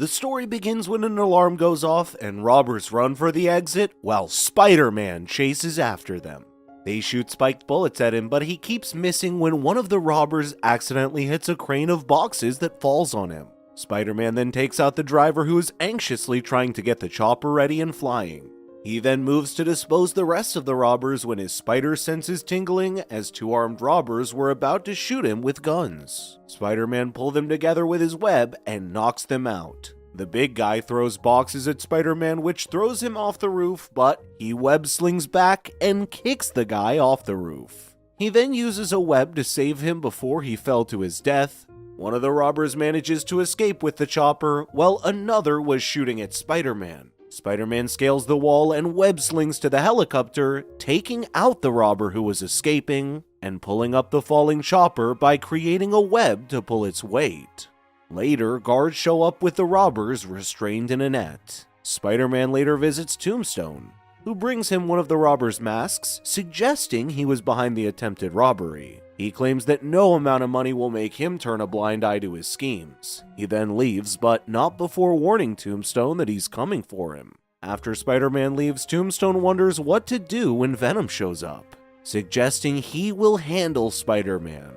The story begins when an alarm goes off and robbers run for the exit while Spider-Man chases after them. They shoot spiked bullets at him, but he keeps missing when one of the robbers accidentally hits a crane of boxes that falls on him. Spider-Man then takes out the driver, who is anxiously trying to get the chopper ready and flying. He then moves to dispose the rest of the robbers when his spider senses tingling as two armed robbers were about to shoot him with guns. Spider-Man pulls them together with his web and knocks them out. The big guy throws boxes at Spider-Man, which throws him off the roof, but he web slings back and kicks the guy off the roof. He then uses a web to save him before he fell to his death. One of the robbers manages to escape with the chopper, while another was shooting at Spider-Man. Spider-Man scales the wall and web slings to the helicopter, taking out the robber who was escaping, and pulling up the falling chopper by creating a web to pull its weight. Later, guards show up with the robbers restrained in a net. Spider-Man later visits Tombstone, who brings him one of the robbers' masks, suggesting he was behind the attempted robbery. He claims that no amount of money will make him turn a blind eye to his schemes. He then leaves, but not before warning Tombstone that he's coming for him. After Spider-Man leaves, Tombstone wonders what to do when Venom shows up, suggesting he will handle Spider-Man.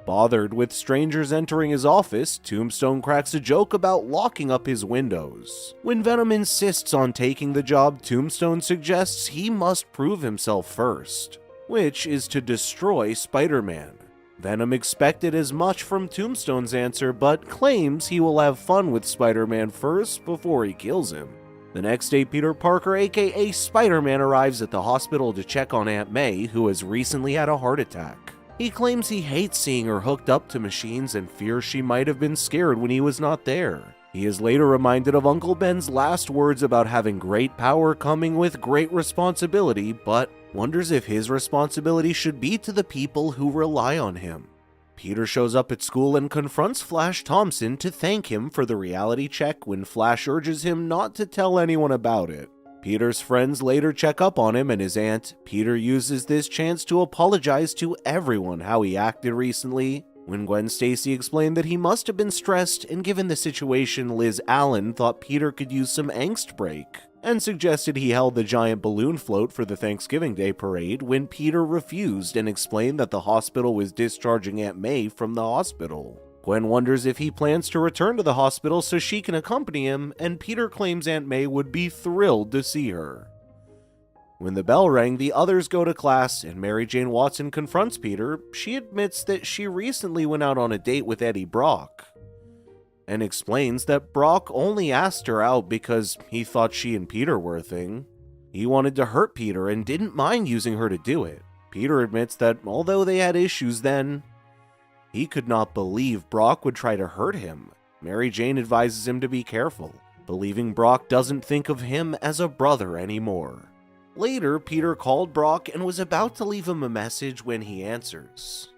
Bothered with strangers entering his office, Tombstone cracks a joke about locking up his windows. When Venom insists on taking the job, Tombstone suggests he must prove himself first, which is to destroy Spider-Man. Venom expected as much from Tombstone's answer, but claims he will have fun with Spider-Man first before he kills him. The next day, Peter Parker, aka Spider-Man, arrives at the hospital to check on Aunt May, who has recently had a heart attack. He claims he hates seeing her hooked up to machines and fears she might have been scared when he was not there. He is later reminded of Uncle Ben's last words about having great power coming with great responsibility, but wonders if his responsibility should be to the people who rely on him. Peter shows up at school and confronts Flash Thompson to thank him for the reality check when Flash urges him not to tell anyone about it. Peter's friends later check up on him and his aunt. Peter uses this chance to apologize to everyone how he acted recently. When Gwen Stacy explained that he must have been stressed, and given the situation, Liz Allen thought Peter could use some angst break, and suggested he held the giant balloon float for the Thanksgiving Day parade when Peter refused and explained that the hospital was discharging Aunt May from the hospital. Gwen wonders if he plans to return to the hospital so she can accompany him, and Peter claims Aunt May would be thrilled to see her. When the bell rang, the others go to class, and Mary Jane Watson confronts Peter. She admits that she recently went out on a date with Eddie Brock, and explains that Brock only asked her out because he thought she and Peter were a thing. He wanted to hurt Peter and didn't mind using her to do it. Peter admits that although they had issues then, he could not believe Brock would try to hurt him. Mary Jane advises him to be careful, believing Brock doesn't think of him as a brother anymore. Later, Peter called Brock and was about to leave him a message when he answers.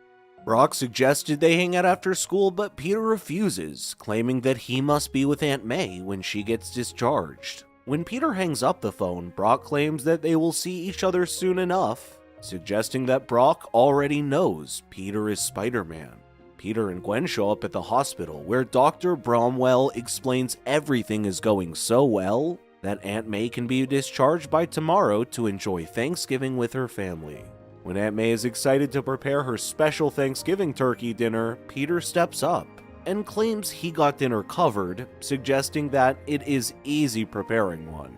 Brock suggested they hang out after school, but Peter refuses, claiming that he must be with Aunt May when she gets discharged. When Peter hangs up the phone, Brock claims that they will see each other soon enough, suggesting that Brock already knows Peter is Spider-Man. Peter and Gwen show up at the hospital, where Dr. Bromwell explains everything is going so well that Aunt May can be discharged by tomorrow to enjoy Thanksgiving with her family. When Aunt May is excited to prepare her special Thanksgiving turkey dinner, Peter steps up and claims he got dinner covered, suggesting that it is easy preparing one.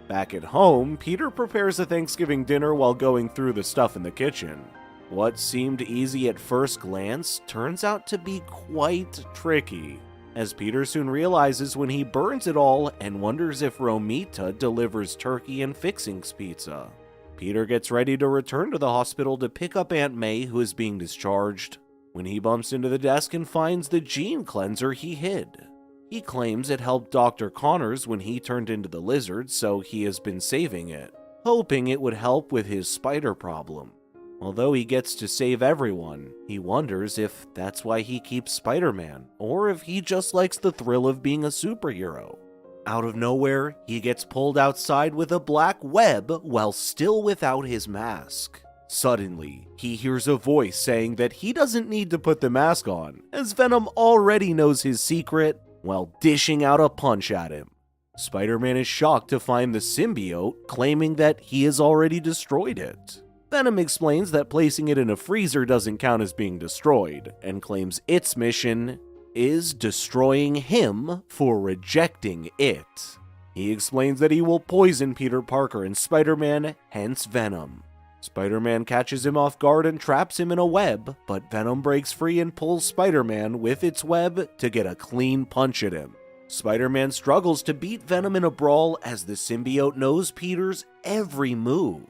Back at home, Peter prepares a Thanksgiving dinner while going through the stuff in the kitchen. What seemed easy at first glance turns out to be quite tricky, as Peter soon realizes when he burns it all and wonders if Romita delivers turkey and fixings pizza. Peter gets ready to return to the hospital to pick up Aunt May, who is being discharged, when he bumps into the desk and finds the gene cleanser he hid. He claims it helped Dr. Connors when he turned into the lizard, so he has been saving it, hoping it would help with his spider problem. Although he gets to save everyone, he wonders if that's why he keeps Spider-Man, or if he just likes the thrill of being a superhero. Out of nowhere, he gets pulled outside with a black web while still without his mask. Suddenly, he hears a voice saying that he doesn't need to put the mask on, as Venom already knows his secret while dishing out a punch at him. Spider-Man is shocked to find the symbiote, claiming that he has already destroyed it. Venom explains that placing it in a freezer doesn't count as being destroyed, and claims its mission is destroying him for rejecting it. He explains that he will poison Peter Parker and Spider-Man, hence Venom. Spider-Man catches him off guard and traps him in a web, but Venom breaks free and pulls Spider-Man with its web to get a clean punch at him. Spider-Man struggles to beat Venom in a brawl as the symbiote knows Peter's every move.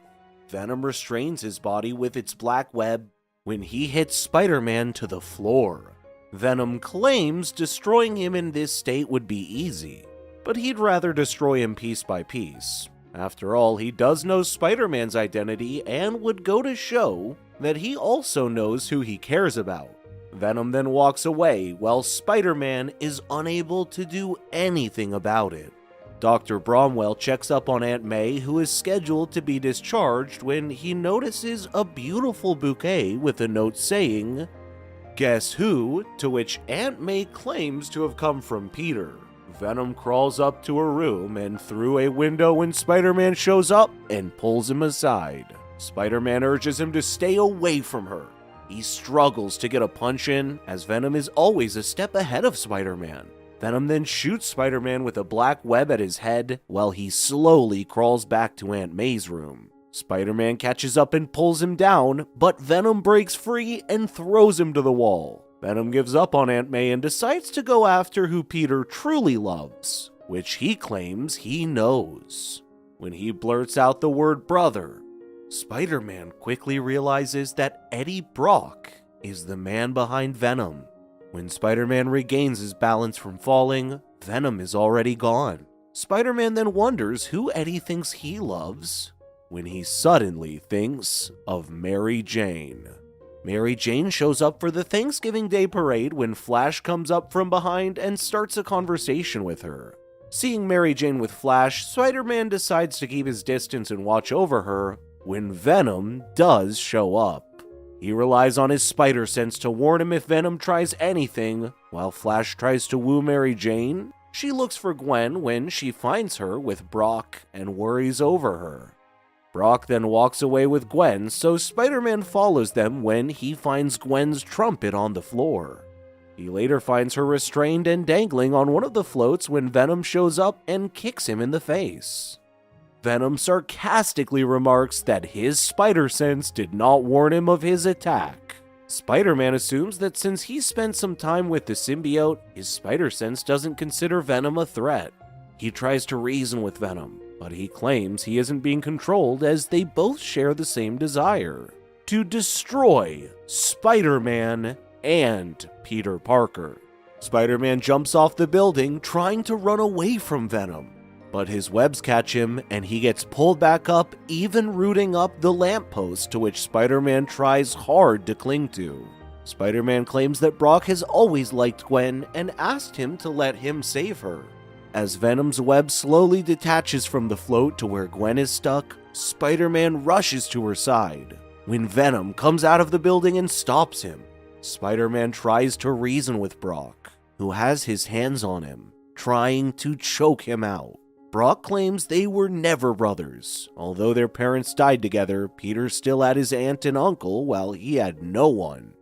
Venom restrains his body with its black web when he hits Spider-Man to the floor. Venom claims destroying him in this state would be easy, but he'd rather destroy him piece by piece. After all, he does know Spider-Man's identity and would go to show that he also knows who he cares about. Venom then walks away while Spider-Man is unable to do anything about it. Dr. Bromwell checks up on Aunt May, who is scheduled to be discharged, when he notices a beautiful bouquet with a note saying, "Guess who?" to which Aunt May claims to have come from Peter. Venom crawls up to her room and through a window when Spider-Man shows up and pulls him aside. Spider-Man urges him to stay away from her. He struggles to get a punch in, as Venom is always a step ahead of Spider-Man. Venom then shoots Spider-Man with a black web at his head while he slowly crawls back to Aunt May's room. Spider-Man catches up and pulls him down, but Venom breaks free and throws him to the wall. Venom gives up on Aunt May and decides to go after who Peter truly loves, which he claims he knows. When he blurts out the word brother, Spider-Man quickly realizes that Eddie Brock is the man behind Venom. When Spider-Man regains his balance from falling, Venom is already gone. Spider-Man then wonders who Eddie thinks he loves, when he suddenly thinks of Mary Jane. Mary Jane shows up for the Thanksgiving Day parade when Flash comes up from behind and starts a conversation with her. Seeing Mary Jane with Flash, Spider-Man decides to keep his distance and watch over her when Venom does show up. He relies on his spider sense to warn him if Venom tries anything. While Flash tries to woo Mary Jane, she looks for Gwen when she finds her with Brock and worries over her. Brock then walks away with Gwen, so Spider-Man follows them when he finds Gwen's trumpet on the floor. He later finds her restrained and dangling on one of the floats when Venom shows up and kicks him in the face. Venom sarcastically remarks that his spider sense did not warn him of his attack. Spider-Man assumes that since he spent some time with the symbiote, his spider sense doesn't consider Venom a threat. He tries to reason with Venom, but he claims he isn't being controlled as they both share the same desire: to destroy Spider-Man and Peter Parker. Spider-Man jumps off the building trying to run away from Venom, but his webs catch him and he gets pulled back up, even rooting up the lamppost to which Spider-Man tries hard to cling to. Spider-Man claims that Brock has always liked Gwen and asked him to let him save her. As Venom's web slowly detaches from the float to where Gwen is stuck, Spider-Man rushes to her side. When Venom comes out of the building and stops him, Spider-Man tries to reason with Brock, who has his hands on him, trying to choke him out. Brock claims they were never brothers. Although their parents died together, Peter still had his aunt and uncle while he had no one.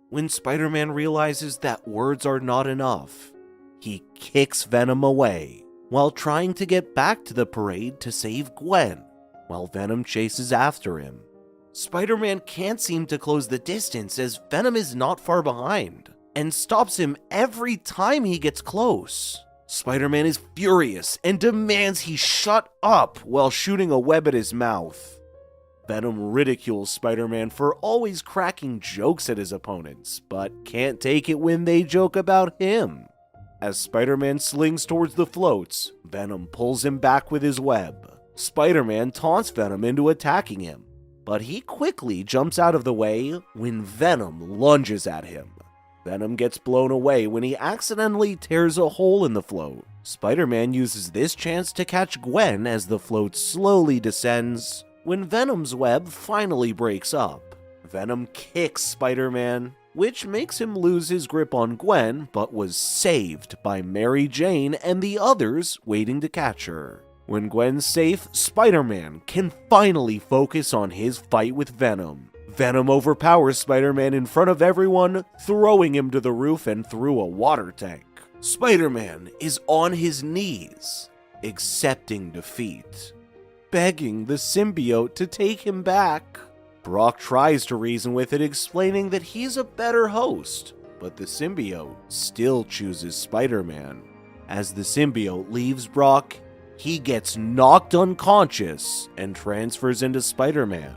When Spider-Man realizes that words are not enough, he kicks Venom away while trying to get back to the parade to save Gwen, while Venom chases after him. Spider-Man can't seem to close the distance as Venom is not far behind and stops him every time he gets close. Spider-Man is furious and demands he shut up while shooting a web at his mouth. Venom ridicules Spider-Man for always cracking jokes at his opponents, but can't take it when they joke about him. As Spider-Man slings towards the floats, Venom pulls him back with his web. Spider-Man taunts Venom into attacking him, but he quickly jumps out of the way when Venom lunges at him. Venom gets blown away when he accidentally tears a hole in the float. Spider-Man uses this chance to catch Gwen as the float slowly descends when Venom's web finally breaks up. Venom kicks Spider-Man which makes him lose his grip on Gwen, but was saved by Mary Jane and the others waiting to catch her. When Gwen's safe, Spider-Man can finally focus on his fight with Venom. Venom overpowers Spider-Man in front of everyone, throwing him to the roof and through a water tank. Spider-Man is on his knees, accepting defeat, begging the symbiote to take him back. Brock tries to reason with it, explaining that he's a better host, but the symbiote still chooses Spider-Man. As the symbiote leaves Brock, he gets knocked unconscious and transfers into Spider-Man.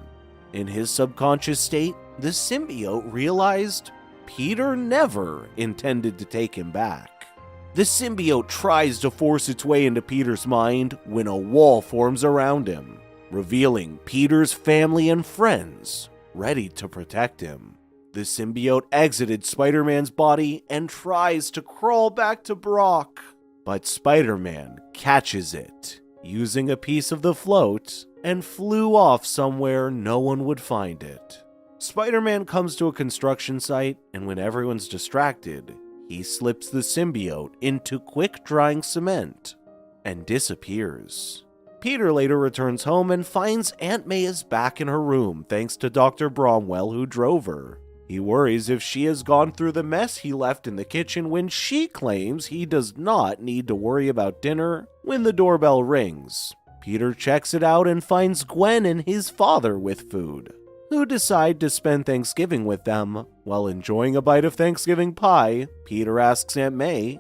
In his subconscious state, the symbiote realized Peter never intended to take him back. The symbiote tries to force its way into Peter's mind when a wall forms around him, revealing Peter's family and friends ready to protect him. The symbiote exited Spider-Man's body and tries to crawl back to Brock, but Spider-Man catches it, using a piece of the float, and flew off somewhere no one would find it. Spider-Man comes to a construction site, and when everyone's distracted, he slips the symbiote into quick-drying cement and disappears. Peter later returns home and finds Aunt May is back in her room thanks to Dr. Bromwell who drove her. He worries if she has gone through the mess he left in the kitchen when she claims he does not need to worry about dinner when the doorbell rings. Peter checks it out and finds Gwen and his father with food, who decide to spend Thanksgiving with them. While enjoying a bite of Thanksgiving pie, Peter asks Aunt May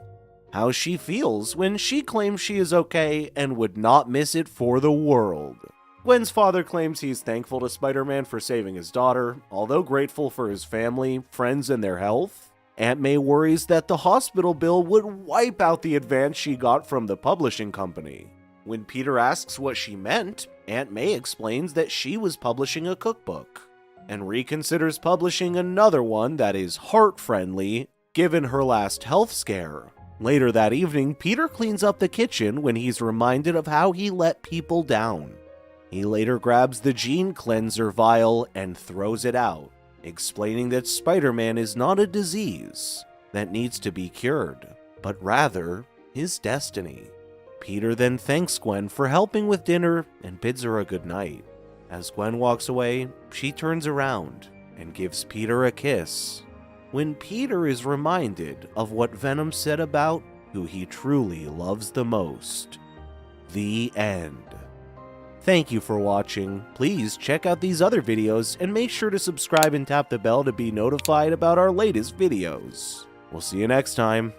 how she feels when she claims she is okay and would not miss it for the world. Gwen's father claims he's thankful to Spider-Man for saving his daughter, although grateful for his family, friends, and their health. Aunt May worries that the hospital bill would wipe out the advance she got from the publishing company. When Peter asks what she meant, Aunt May explains that she was publishing a cookbook, and reconsiders publishing another one that is heart-friendly, given her last health scare. Later that evening, Peter cleans up the kitchen when he's reminded of how he let people down. He later grabs the gene cleanser vial and throws it out, explaining that Spider-Man is not a disease that needs to be cured, but rather his destiny. Peter then thanks Gwen for helping with dinner and bids her a good night. As Gwen walks away, she turns around and gives Peter a kiss, when Peter is reminded of what Venom said about who he truly loves the most. The end. Thank you for watching. Please check out these other videos and make sure to subscribe and tap the bell to be notified about our latest videos. We'll see you next time.